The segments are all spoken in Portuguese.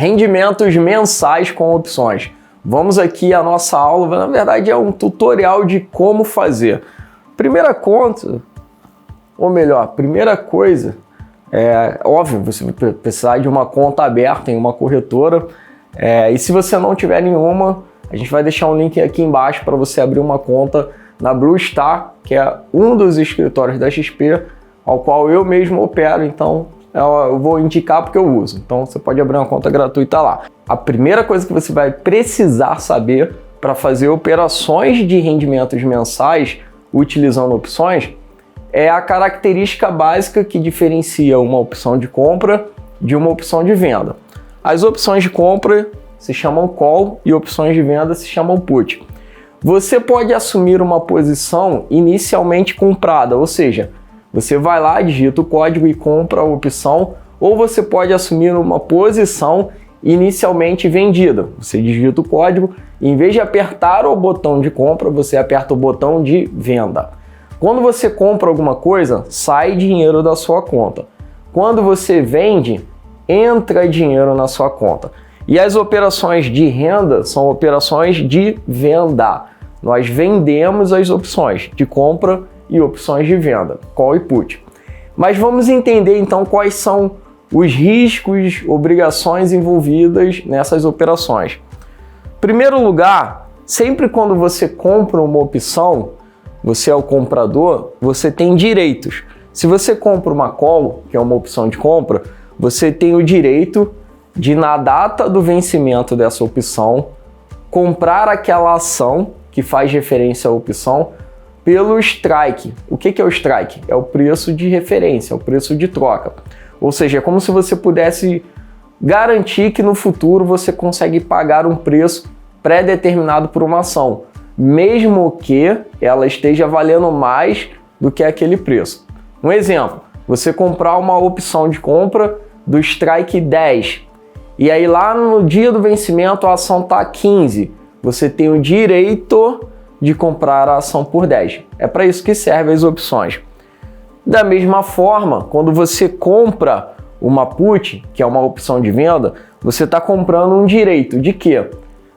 rendimentos mensais com opções. Vamos aqui à nossa aula, na verdade é um tutorial de como fazer. Primeira conta, ou melhor, primeira coisa, óbvio, você vai precisar de uma conta aberta em uma corretora, e se você não tiver nenhuma, a gente vai deixar um link aqui embaixo para você abrir uma conta na Blue Star, que é um dos escritórios da XP, ao qual eu mesmo opero, então eu vou indicar porque eu uso. Então você pode abrir uma conta gratuita lá. A primeira coisa que você vai precisar saber para fazer operações de rendimentos mensais utilizando opções é a característica básica que diferencia uma opção de compra de uma opção de venda. As opções de compra se chamam call e opções de venda se chamam put. Você pode assumir uma posição inicialmente comprada, ou seja, você vai lá, digita o código e compra a opção, ou você pode assumir uma posição inicialmente vendida. Você digita o código e em vez de apertar o botão de compra, você aperta o botão de venda. Quando você compra alguma coisa, sai dinheiro da sua conta. Quando você vende, entra dinheiro na sua conta. E as operações de renda são operações de venda. Nós vendemos as opções de compra e opções de venda, call e put. Mas vamos entender então quais são os riscos, obrigações envolvidas nessas operações. Em primeiro lugar, sempre quando você compra uma opção, você é o comprador, você tem direitos. Se você compra uma call, que é uma opção de compra, você tem o direito de, na data do vencimento dessa opção, comprar aquela ação que faz referência à opção pelo strike. O que é o strike? É o preço de referência, é o preço de troca. Ou seja, é como se você pudesse garantir que no futuro você consegue pagar um preço pré-determinado por uma ação, mesmo que ela esteja valendo mais do que aquele preço. Um exemplo, você comprar uma opção de compra do strike 10, e aí lá no dia do vencimento a ação está 15, você tem o direito de comprar a ação por 10. É para isso que servem as opções. Da mesma forma, quando você compra uma put, que é uma opção de venda, você está comprando um direito de quê?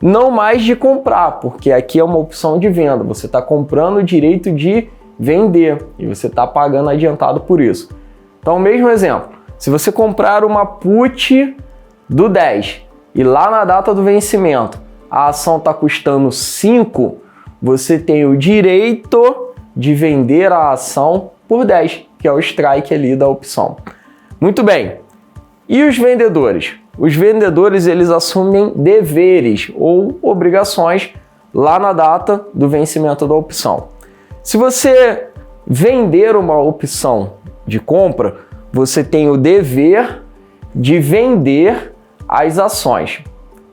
Não mais de comprar, porque aqui é uma opção de venda. Você está comprando o direito de vender e você está pagando adiantado por isso. Então, mesmo exemplo, se você comprar uma put do 10 e lá na data do vencimento a ação está custando 5, você tem o direito de vender a ação por 10, que é o strike ali da opção. Muito bem. E os vendedores? Os vendedores, eles assumem deveres ou obrigações lá na data do vencimento da opção. Se você vender uma opção de compra, você tem o dever de vender as ações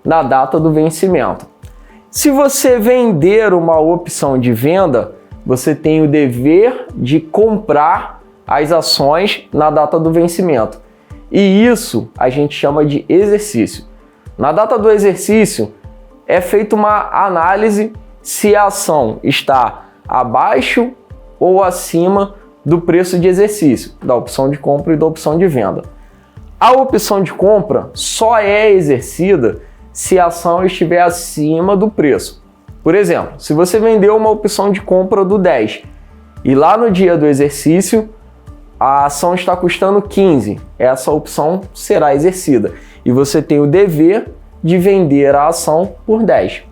na data do vencimento. Se você vender uma opção de venda, você tem o dever de comprar as ações na data do vencimento. E isso a gente chama de exercício. Na data do exercício, é feita uma análise se a ação está abaixo ou acima do preço de exercício, da opção de compra e da opção de venda. A opção de compra só é exercida se a ação estiver acima do preço. Por exemplo, se você vendeu uma opção de compra do 10 e lá no dia do exercício a ação está custando 15, essa opção será exercida e você tem o dever de vender a ação por 10.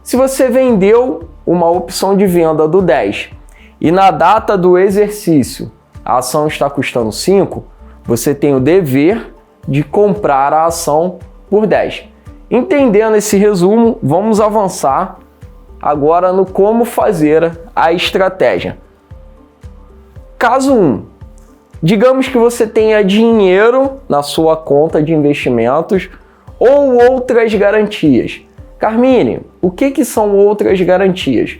Se você vendeu uma opção de venda do 10 e na data do exercício a ação está custando 5, você tem o dever de comprar a ação por 10. Entendendo esse resumo, vamos avançar agora no como fazer a estratégia. Caso 1. Digamos que você tenha dinheiro na sua conta de investimentos ou outras garantias. Carmine, o que são outras garantias?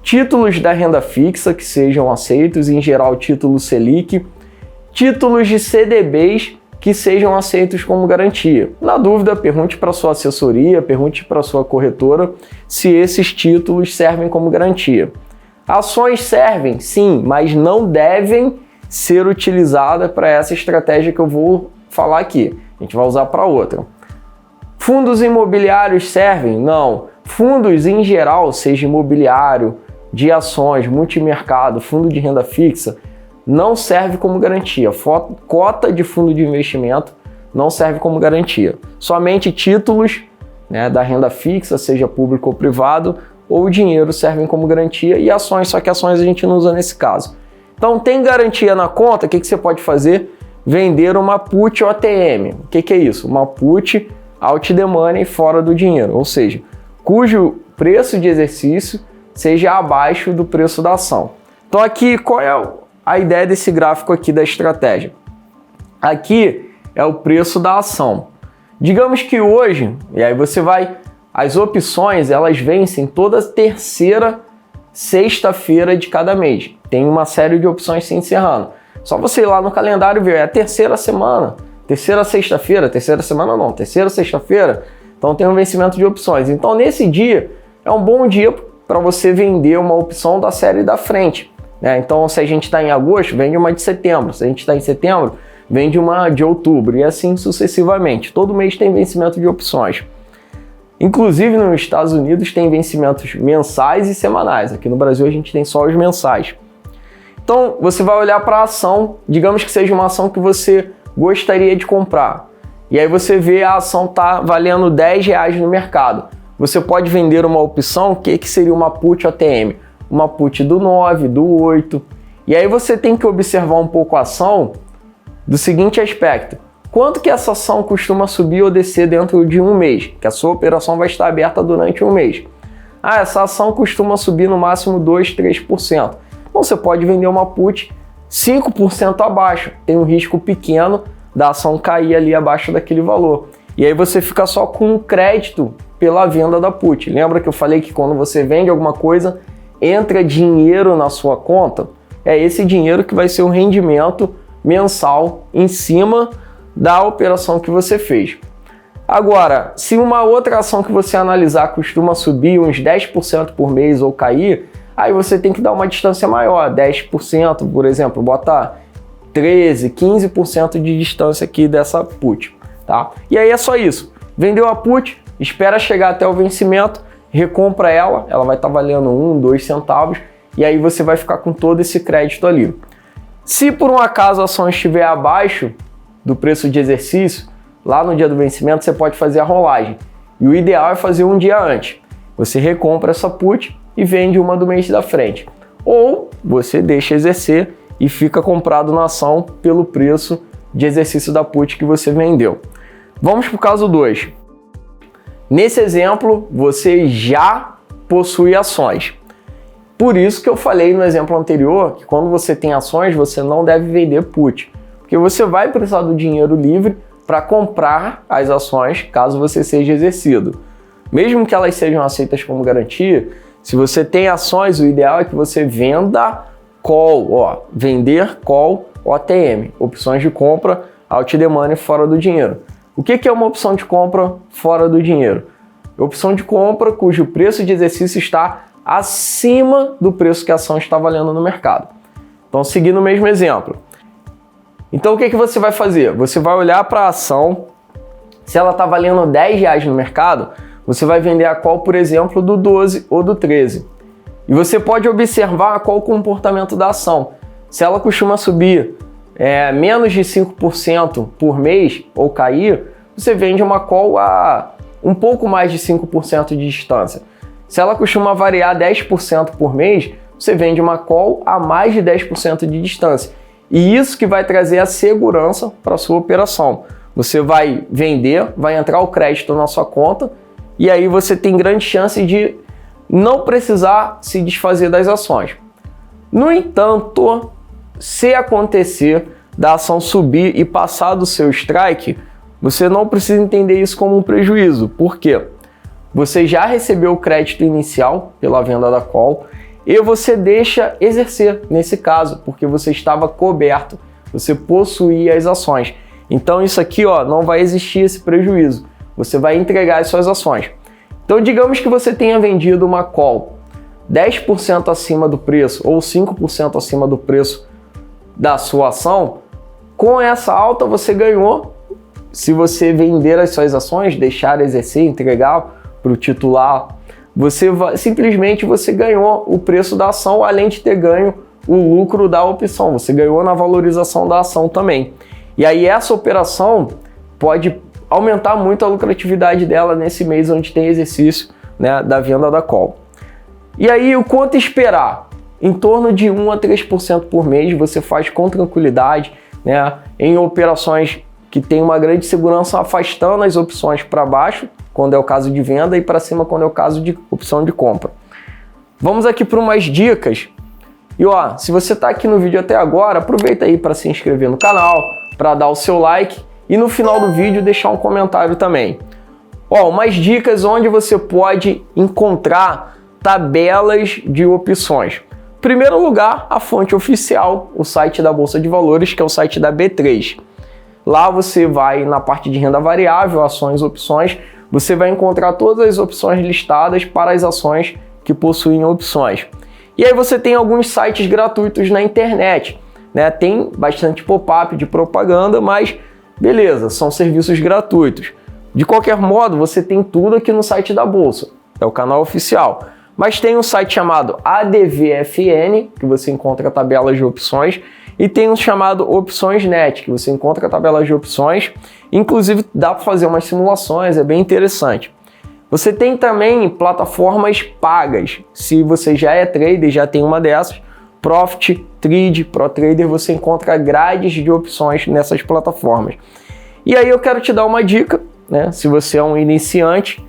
Títulos da renda fixa que sejam aceitos, em geral título Selic, títulos de CDBs que sejam aceitos como garantia. Na dúvida, pergunte para sua assessoria, pergunte para sua corretora se esses títulos servem como garantia. Ações servem, sim, mas não devem ser utilizadas para essa estratégia que eu vou falar aqui. A gente vai usar para outra. Fundos imobiliários servem? Não. Fundos em geral, seja imobiliário, de ações, multimercado, fundo de renda fixa, não serve como garantia. Cota de fundo de investimento não serve como garantia. Somente títulos, né, da renda fixa, seja público ou privado, ou dinheiro servem como garantia, e ações, só que ações a gente não usa nesse caso. Então tem garantia na conta, o que você pode fazer? Vender uma put OTM. O que é isso? Uma put out the money, fora do dinheiro, ou seja, cujo preço de exercício seja abaixo do preço da ação. Então aqui, qual é a ideia desse gráfico aqui da estratégia? Aqui é o preço da ação. Digamos que hoje, e aí você vai, as opções elas vencem toda terceira sexta-feira de cada mês. Tem uma série de opções se encerrando. Só você ir lá no calendário ver, é a terceira semana, terceira sexta-feira, terceira semana não, terceira sexta-feira, então tem um vencimento de opções. Então nesse dia é um bom dia para você vender uma opção da série da frente, né? Então se a gente está em agosto, vende uma de setembro, se a gente está em setembro, vende uma de outubro e assim sucessivamente. Todo mês tem vencimento de opções. Inclusive nos Estados Unidos tem vencimentos mensais e semanais. Aqui no Brasil a gente tem só os mensais. Então você vai olhar para a ação, digamos que seja uma ação que você gostaria de comprar. E aí você vê a ação está valendo R$10 no mercado. Você pode vender uma opção que seria uma put OTM. Uma put do 9, do 8. E aí você tem que observar um pouco a ação do seguinte aspecto. Quanto que essa ação costuma subir ou descer dentro de um mês? Que a sua operação vai estar aberta durante um mês. Ah, essa ação costuma subir no máximo 2, 3%. Então você pode vender uma put 5% abaixo. Tem um risco pequeno da ação cair ali abaixo daquele valor. E aí você fica só com um crédito pela venda da put. Lembra que eu falei que quando você vende alguma coisa, entra dinheiro na sua conta? É esse dinheiro que vai ser o rendimento mensal em cima da operação que você fez. Agora, se uma outra ação que você analisar costuma subir uns 10% por mês ou cair, aí você tem que dar uma distância maior, 10%, por exemplo, bota 13%, 15% de distância aqui dessa put, tá? E aí é só isso. Vendeu a put, espera chegar até o vencimento, recompra ela vai estar valendo 1, 2 centavos, e aí você vai ficar com todo esse crédito ali. Se por um acaso a ação estiver abaixo do preço de exercício, lá no dia do vencimento você pode fazer a rolagem. E o ideal é fazer um dia antes. Você recompra essa put e vende uma do mês da frente. Ou você deixa exercer e fica comprado na ação pelo preço de exercício da put que você vendeu. Vamos para o caso 2. Nesse exemplo, você já possui ações. Por isso que eu falei no exemplo anterior que quando você tem ações, você não deve vender put. Porque você vai precisar do dinheiro livre para comprar as ações caso você seja exercido. Mesmo que elas sejam aceitas como garantia, se você tem ações, o ideal é que você venda call, vender call OTM, opções de compra out the money, fora do dinheiro. O que é uma opção de compra fora do dinheiro? Opção de compra cujo preço de exercício está acima do preço que a ação está valendo no mercado. Então, seguindo o mesmo exemplo. Então, o que você vai fazer? Você vai olhar para a ação, se ela está valendo R$10 no mercado, você vai vender a call, por exemplo, do 12 ou do 13. E você pode observar qual o comportamento da ação. Se ela costuma subir menos de 5% por mês ou cair, você vende uma call a um pouco mais de 5% de distância. Se ela costuma variar 10% por mês, você vende uma call a mais de 10% de distância. E isso que vai trazer a segurança para a sua operação. Você vai vender, vai entrar o crédito na sua conta e aí você tem grande chance de não precisar se desfazer das ações. No entanto, se acontecer da ação subir e passar do seu strike, você não precisa entender isso como um prejuízo. Por quê? Você já recebeu o crédito inicial pela venda da call e você deixa exercer nesse caso, porque você estava coberto, você possuía as ações. Então isso aqui não vai existir esse prejuízo, você vai entregar as suas ações. Então digamos que você tenha vendido uma call 10% acima do preço ou 5% acima do preço da sua ação, com essa alta você ganhou se você vender as suas ações, deixar exercer, entregar para o titular, simplesmente você ganhou o preço da ação, além de ter ganho o lucro da opção. Você ganhou na valorização da ação também. E aí essa operação pode aumentar muito a lucratividade dela nesse mês onde tem exercício, né, da venda da call. E aí o quanto esperar? Em torno de 1 a 3% por mês você faz com tranquilidade, né, em operações que tem uma grande segurança, afastando as opções para baixo, quando é o caso de venda, e para cima, quando é o caso de opção de compra. Vamos aqui para umas dicas. E ó, se você está aqui no vídeo até agora, aproveita aí para se inscrever no canal, para dar o seu like e no final do vídeo deixar um comentário também. Ó, umas dicas onde você pode encontrar tabelas de opções. Em primeiro lugar, a fonte oficial, o site da Bolsa de Valores, que é o site da B3. Lá você vai na parte de renda variável, ações, opções, você vai encontrar todas as opções listadas para as ações que possuem opções. E aí você tem alguns sites gratuitos na internet, né? Tem bastante pop-up de propaganda, mas beleza, são serviços gratuitos. De qualquer modo, você tem tudo aqui no site da Bolsa, é o canal oficial. Mas tem um site chamado ADVFN, que você encontra tabelas de opções, e tem um chamado OpçõesNet, que você encontra tabelas de opções, inclusive dá para fazer umas simulações, é bem interessante. Você tem também plataformas pagas, se você já é trader, já tem uma dessas, Profit, Trade, ProTrader, você encontra grades de opções nessas plataformas. E aí eu quero te dar uma dica, né? Se você é um iniciante,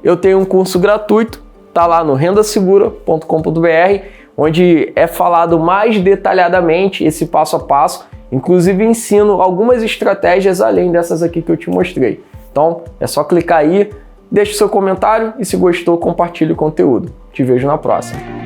eu tenho um curso gratuito, tá lá no rendasegura.com.br, onde é falado mais detalhadamente esse passo a passo, inclusive ensino algumas estratégias além dessas aqui que eu te mostrei. Então é só clicar aí, deixa o seu comentário e se gostou, compartilhe o conteúdo. Te vejo na próxima.